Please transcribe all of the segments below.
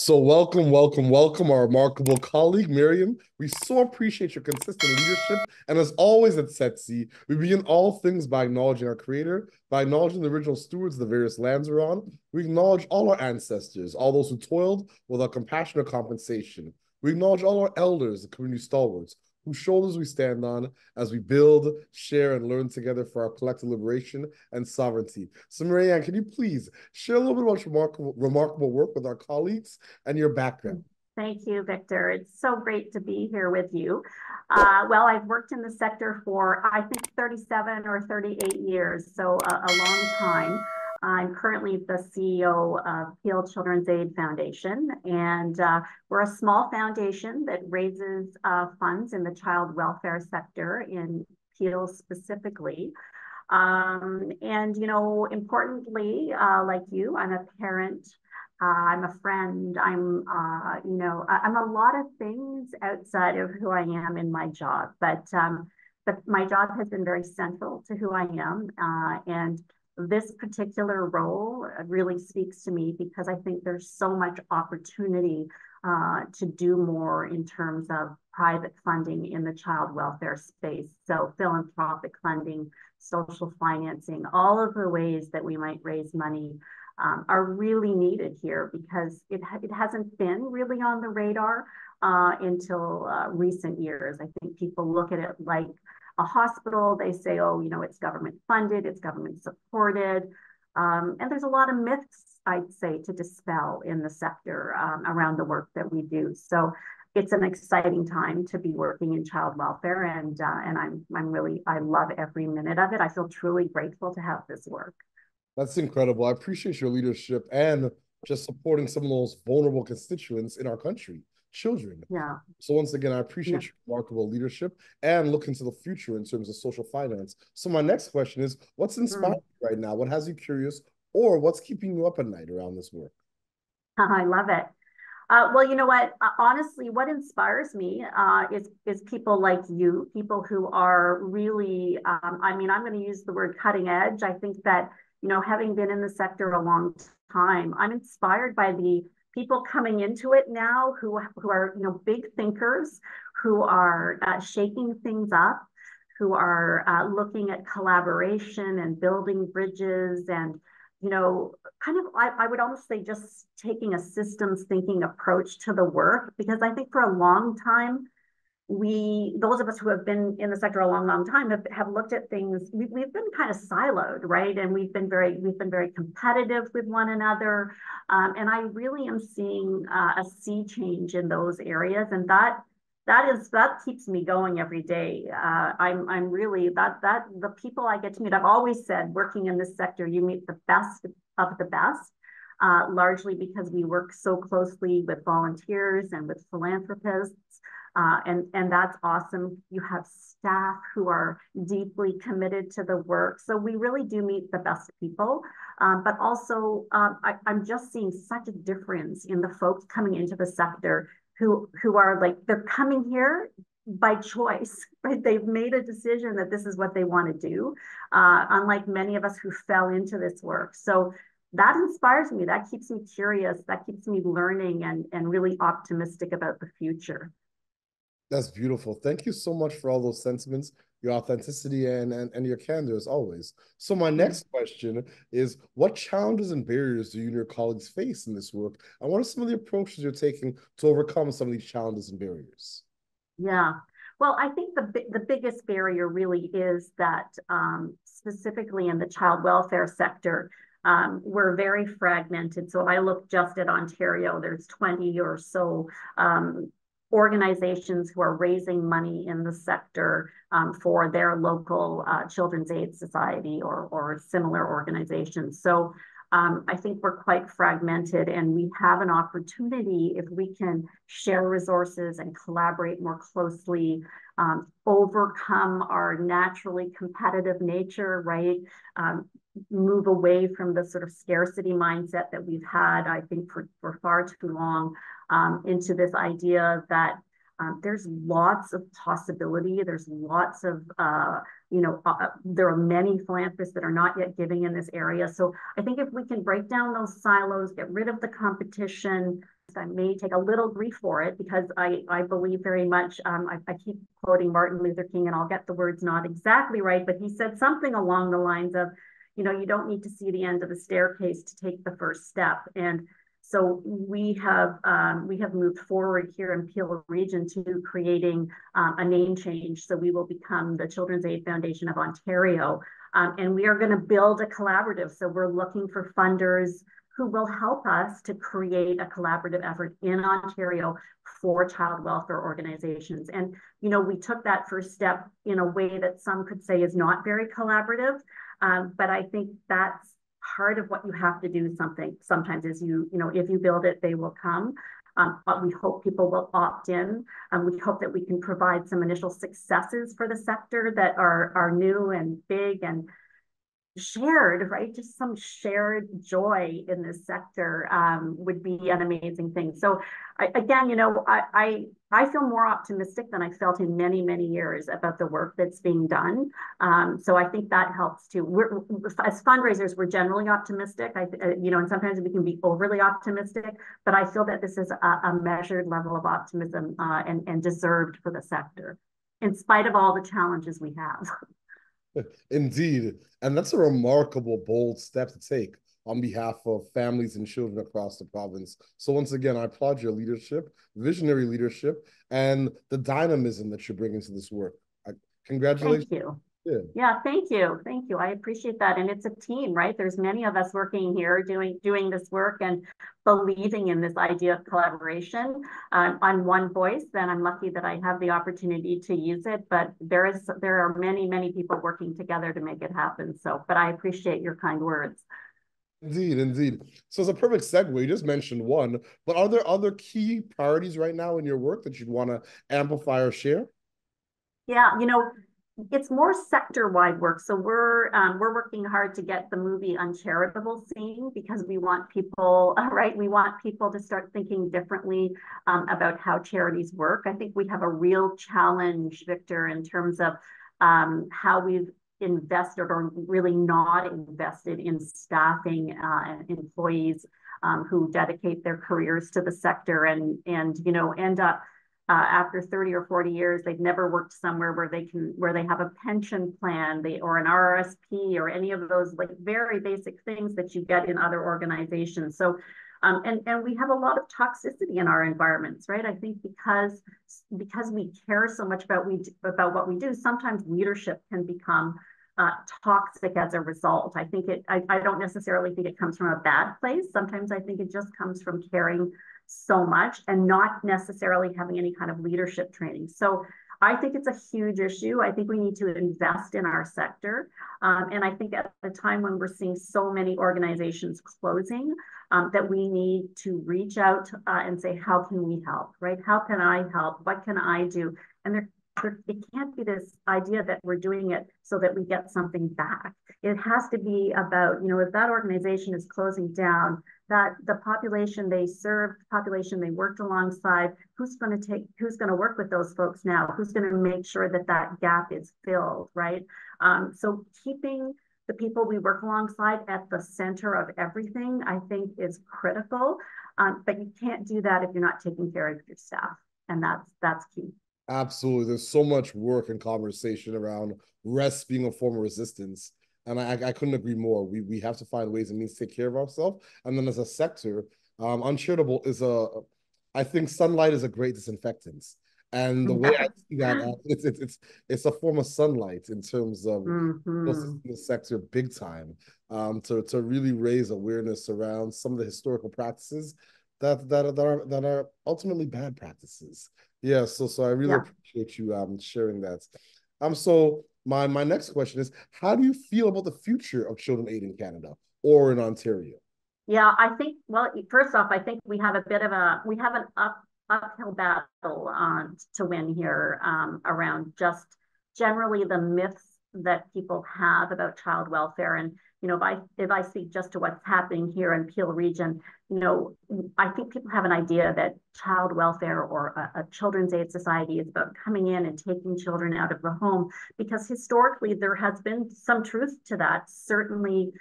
So welcome, our remarkable colleague, Maryann. We so appreciate your consistent leadership. And as always at SETC, we begin all things by acknowledging our creator, by acknowledging the original stewards of the various lands we're on. We acknowledge all our ancestors, all those who toiled without compassion or compensation. We acknowledge all our elders, the community stalwarts, whose shoulders we stand on as we build, share, and learn together for our collective liberation and sovereignty. So, Maryann, can you please share a little bit about your remarkable work with our colleagues and your background? Thank you, Victor. It's so great to be here with you. Well, I've worked in the sector for, I think, 37 or 38 years, so a long time. I'm currently the CEO of Peel Children's Aid Foundation, and we're a small foundation that raises funds in the child welfare sector in Peel specifically. And, you know, importantly, like you, I'm a parent. I'm a friend. I'm a lot of things outside of who I am in my job. But my job has been very central to who I am. And this particular role really speaks to me because I think there's so much opportunity to do more in terms of private funding in the child welfare space. So philanthropic funding, social financing, all of the ways that we might raise money are really needed here because it hasn't been really on the radar until recent years. I think people look at it like a hospital. They say, oh, you know, it's government funded, it's government supported. And there's a lot of myths, I'd say, to dispel in the sector around the work that we do. So it's an exciting time to be working in child welfare, and I love every minute of it. I feel truly grateful to have this work. That's incredible. I appreciate your leadership and just supporting some of those vulnerable constituents in our country, children. Yeah. So once again, I Yeah. appreciate your remarkable leadership and look into the future in terms of social finance. So my next question is, what's inspiring you right now? What has you curious, or what's keeping you up at night around this work? I love it. Well, you know what? Honestly, what inspires me is people like you, people who are really, I mean, I'm going to use the word cutting edge. I think that, you know, having been in the sector a long time, I'm inspired by the people coming into it now who are, you know, big thinkers, who are shaking things up, who are looking at collaboration and building bridges and, you know, kind of, I would almost say just taking a systems thinking approach to the work, because I think for a long time, those of us who have been in the sector a long time have looked at things, we've been kind of siloed, right? And we've been very competitive with one another. And I really am seeing a sea change in those areas. And that keeps me going every day. I'm really the people I get to meet. I've always said, working in this sector, you meet the best of the best, largely because we work so closely with volunteers and with philanthropists. And that's awesome. You have staff who are deeply committed to the work. So we really do meet the best people. But also, I'm just seeing such a difference in the folks coming into the sector who are like, they're coming here by choice, right? They've made a decision that this is what they want to do, unlike many of us who fell into this work. So that inspires me. That keeps me curious. That keeps me learning and really optimistic about the future. That's beautiful. Thank you so much for all those sentiments, your authenticity, and your candor as always. So my next question is, what challenges and barriers do you and your colleagues face in this work? And what are some of the approaches you're taking to overcome some of these challenges and barriers? Yeah. Well, I think the biggest barrier really is that specifically in the child welfare sector, we're very fragmented. So if I look just at Ontario, there's 20 or so organizations who are raising money in the sector for their local children's aid society or similar organizations. So I think we're quite fragmented, and we have an opportunity if we can share resources and collaborate more closely, overcome our naturally competitive nature, right? Move away from the sort of scarcity mindset that we've had, I think, for far too long, into this idea that there's lots of possibility. There's lots of, there are many philanthropists that are not yet giving in this area. So I think if we can break down those silos, get rid of the competition, I may take a little grief for it because I believe very much, I keep quoting Martin Luther King, and I'll get the words not exactly right, but he said something along the lines of, you don't need to see the end of the staircase to take the first step. And so we have moved forward here in Peel Region to creating a name change. So we will become the Children's Aid Foundation of Ontario. And we are going to build a collaborative. So we're looking for funders who will help us to create a collaborative effort in Ontario for child welfare organizations. And, we took that first step in a way that some could say is not very collaborative. But I think that's part of what you have to do sometimes is if you build it, they will come. But we hope people will opt in. We hope that we can provide some initial successes for the sector that are new and big and shared, right? Just some shared joy in this sector would be an amazing thing. So again, I feel more optimistic than I felt in many, many years about the work that's being done. So I think that helps too. As fundraisers, we're generally optimistic. And sometimes we can be overly optimistic, but I feel that this is a measured level of optimism and deserved for the sector, in spite of all the challenges we have. Indeed. And that's a remarkable, bold step to take on behalf of families and children across the province. So once again, I applaud your leadership, visionary leadership, and the dynamism that you're bringing to this work. Congratulations. Thank you. Yeah, thank you. Thank you. I appreciate that. And it's a team, right? There's many of us working here doing this work and believing in this idea of collaboration. I'm one voice, then I'm lucky that I have the opportunity to use it, but there are many, many people working together to make it happen. So, but I appreciate your kind words. Indeed, indeed. So it's a perfect segue. You just mentioned one, but are there other key priorities right now in your work that you'd want to amplify or share? Yeah, it's more sector-wide work. So we're working hard to get the movie Uncharitable seen because we want people, right? We want people to start thinking differently about how charities work. I think we have a real challenge, Victor, in terms of how we've invested or really not invested in staffing employees who dedicate their careers to the sector and end up after 30 or 40 years, they've never worked somewhere where they have a pension plan, or an RRSP, or any of those like very basic things that you get in other organizations. So, and we have a lot of toxicity in our environments, right? I think because we care so much about what we do, sometimes leadership can become toxic as a result. I don't necessarily think it comes from a bad place. Sometimes I think it just comes from caring so much and not necessarily having any kind of leadership training. So I think it's a huge issue. I think we need to invest in our sector. And I think at the time when we're seeing so many organizations closing, that we need to reach out and say, how can we help, right? How can I help? What can I do? And it can't be this idea that we're doing it so that we get something back. It has to be about, if that organization is closing down, that the population they served, population they worked alongside, who's going to work with those folks now? Who's going to make sure that that gap is filled, right? So keeping the people we work alongside at the center of everything, I think is critical. But you can't do that if you're not taking care of your staff. And that's key. Absolutely. There's so much work and conversation around rest being a form of resistance. And I couldn't agree more. We have to find ways and means to take care of ourselves. And then as a sector, uncharitable I think sunlight is a great disinfectant. And the way I see that, it's a form of sunlight in terms of the sector big time, to really raise awareness around some of the historical practices that are ultimately bad practices. Yeah, so I really appreciate you sharing that. So my next question is, how do you feel about the future of children aid in Canada or in Ontario? Yeah, I think, well, first off, I think we have an uphill battle to win here around just generally the myths that people have about child welfare. And if I speak just to what's happening here in Peel Region, I think people have an idea that child welfare or a children's aid society is about coming in and taking children out of the home, because historically there has been some truth to that. Certainly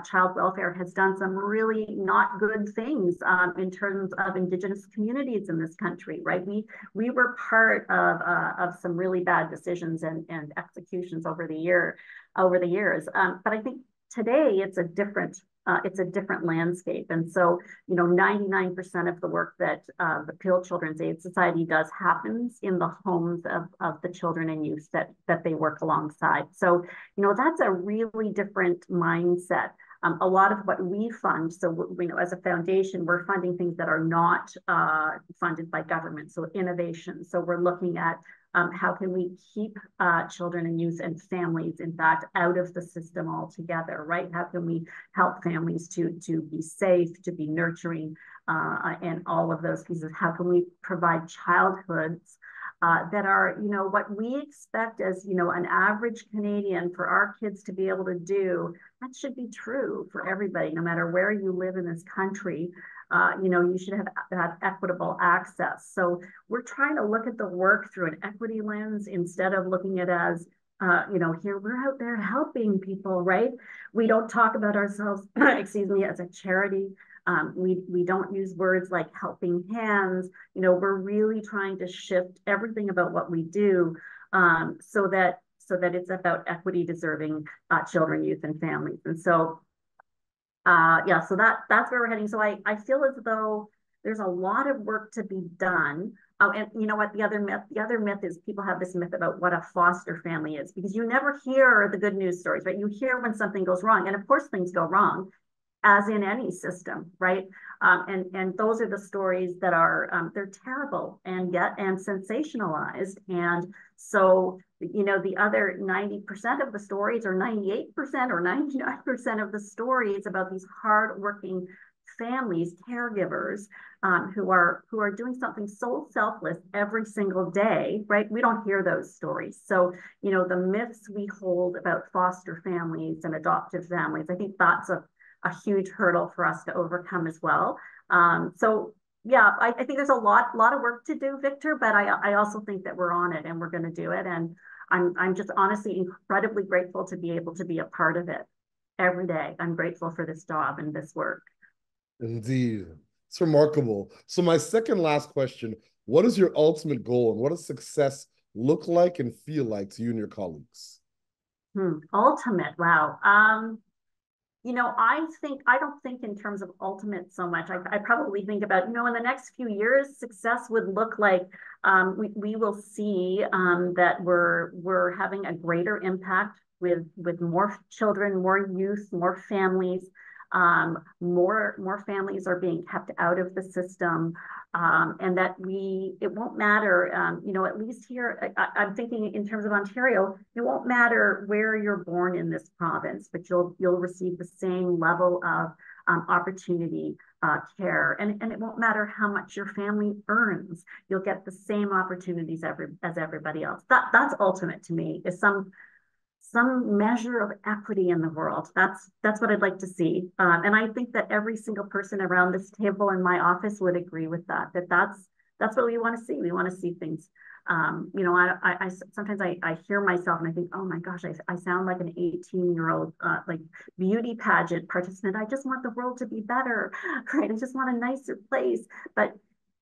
child welfare has done some really not good things in terms of Indigenous communities in this country, right? We were part of some really bad decisions and executions over the years. But I think today it's a different landscape. And so, 99% of the work that the Peel Children's Aid Society does happens in the homes of the children and youth that they work alongside. So, that's a really different mindset. A lot of what we fund, so as a foundation, we're funding things that are not funded by government, so innovation. So we're looking at how can we keep children and youth and families, in fact, out of the system altogether, right? How can we help families to be safe, to be nurturing, and all of those pieces? How can we provide childhoods that are, what we expect as, an average Canadian for our kids to be able to do? That should be true for everybody, no matter where you live in this country. You should have equitable access. So we're trying to look at the work through an equity lens instead of looking at it as, here we're out there helping people, right? We don't talk about ourselves, excuse me, as a charity. We don't use words like helping hands. We're really trying to shift everything about what we do so that it's about equity deserving children, youth, and families. And so so that's where we're heading. So I feel as though there's a lot of work to be done. Oh, and you know what? The other myth is people have this myth about what a foster family is, because you never hear the good news stories, right? You hear when something goes wrong, and of course things go wrong, as in any system, right? And those are the stories that are they're terrible and sensationalized. And so the other 90% of the stories, or 98% or 99% of the stories about these hardworking families, caregivers, who are doing something so selfless every single day, right? We don't hear those stories. So, the myths we hold about foster families and adoptive families, I think that's a huge hurdle for us to overcome as well. So yeah, I think there's a lot of work to do, Victor, but I also think that we're on it and we're going to do it. And I'm just honestly incredibly grateful to be able to be a part of it every day. I'm grateful for this job and this work. Indeed. It's remarkable. So my second last question, what is your ultimate goal, and what does success look like and feel like to you and your colleagues? Ultimate, wow. I don't think in terms of ultimate so much. I probably think about, in the next few years, success would look like we will see that we're having a greater impact with more children, more youth, more families. More families are being kept out of the system, and that it won't matter, at least here, I'm thinking in terms of Ontario, it won't matter where you're born in this province, but you'll receive the same level of opportunity, care, and it won't matter how much your family earns. You'll get the same opportunities as everybody else. That's ultimate to me, is some measure of equity in the world. That's what I'd like to see. And I think that every single person around this table in my office would agree with that's what we want to see. We want to see things. I sometimes I hear myself and I think, oh my gosh, I sound like an 18-year-old like beauty pageant participant. I just want the world to be better, right? I just want a nicer place. But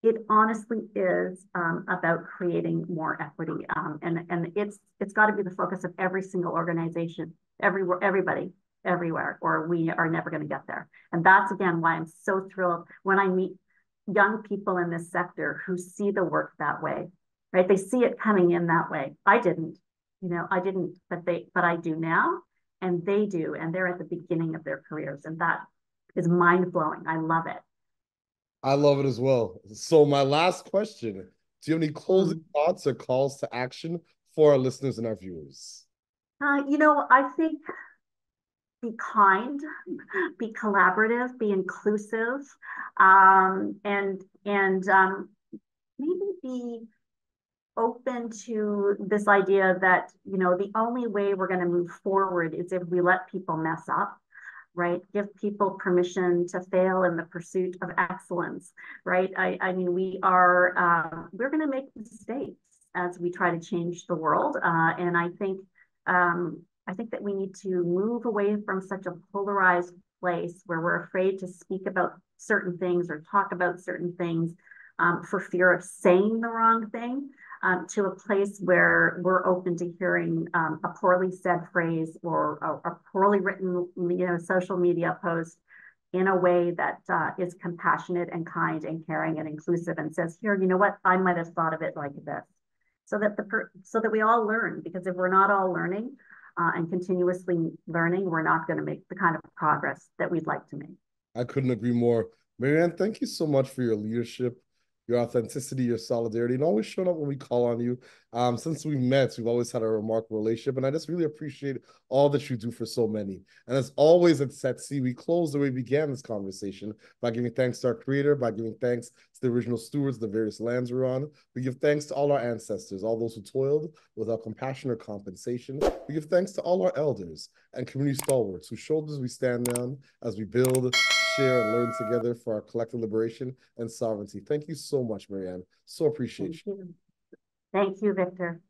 it honestly is about creating more equity, and it's got to be the focus of every single organization, everybody, everywhere, or we are never going to get there. And that's again why I'm so thrilled when I meet young people in this sector who see the work that way, right? They see it coming in that way. I didn't, but I do now, and they do, and they're at the beginning of their careers, and that is mind blowing. I love it. I love it as well. So my last question, do you have any closing thoughts or calls to action for our listeners and our viewers? I think be kind, be collaborative, be inclusive, and maybe be open to this idea that, the only way we're going to move forward is if we let people mess up, right? Give people permission to fail in the pursuit of excellence, right? I mean, we're going to make mistakes as we try to change the world. And I think I think that we need to move away from such a polarized place where we're afraid to speak about certain things or talk about certain things for fear of saying the wrong thing, to a place where we're open to hearing a poorly said phrase or a poorly written, social media post in a way that is compassionate and kind and caring and inclusive and says, here, you know what, I might have thought of it like this. So that we all learn, because if we're not all learning and continuously learning, we're not going to make the kind of progress that we'd like to make. I couldn't agree more. Maryann, thank you so much for your leadership, your authenticity, your solidarity, and always showing up when we call on you. Since we've met, we've always had a remarkable relationship, and I just really appreciate all that you do for so many. And as always at Set C, we close the way we began this conversation by giving thanks to our creator, by giving thanks to the original stewards, the various lands we're on. We give thanks to all our ancestors, all those who toiled without compassion or compensation. We give thanks to all our elders and community stalwarts whose shoulders we stand on as we build, share, and learn together for our collective liberation and sovereignty. Thank you so much, Maryann. So appreciate you. Thank you, Victor.